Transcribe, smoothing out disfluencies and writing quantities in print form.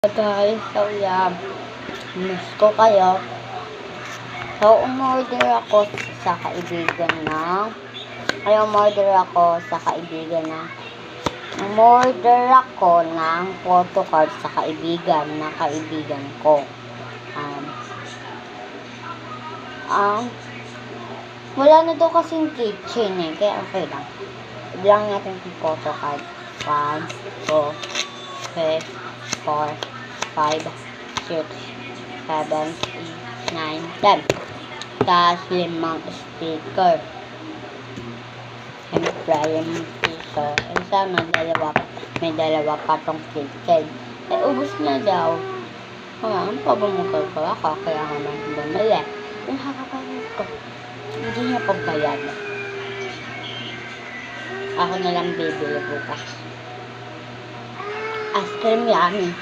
Guys, so yeah, miss ko kayo. So, umorder ako sa kaibigan ng photocard sa kaibigan ng kaibigan ko. Wala na daw kasing kitchen kaya okay lang. Bilang natin yung photocard. 1, 2, 3, 4, 5, 6, 7, 8, 9, 10. Tapos 5 sticker. Siyempre, yung sticker. Sana may dalawa pa tong kitchen. Ubus na daw. Ano pa bumukal ko ako? Kaya nga nang bumili. Yung nakakapalit ko. Hindi niya pagbayad. Ako na lang bibili bukas. Ice cream yummy.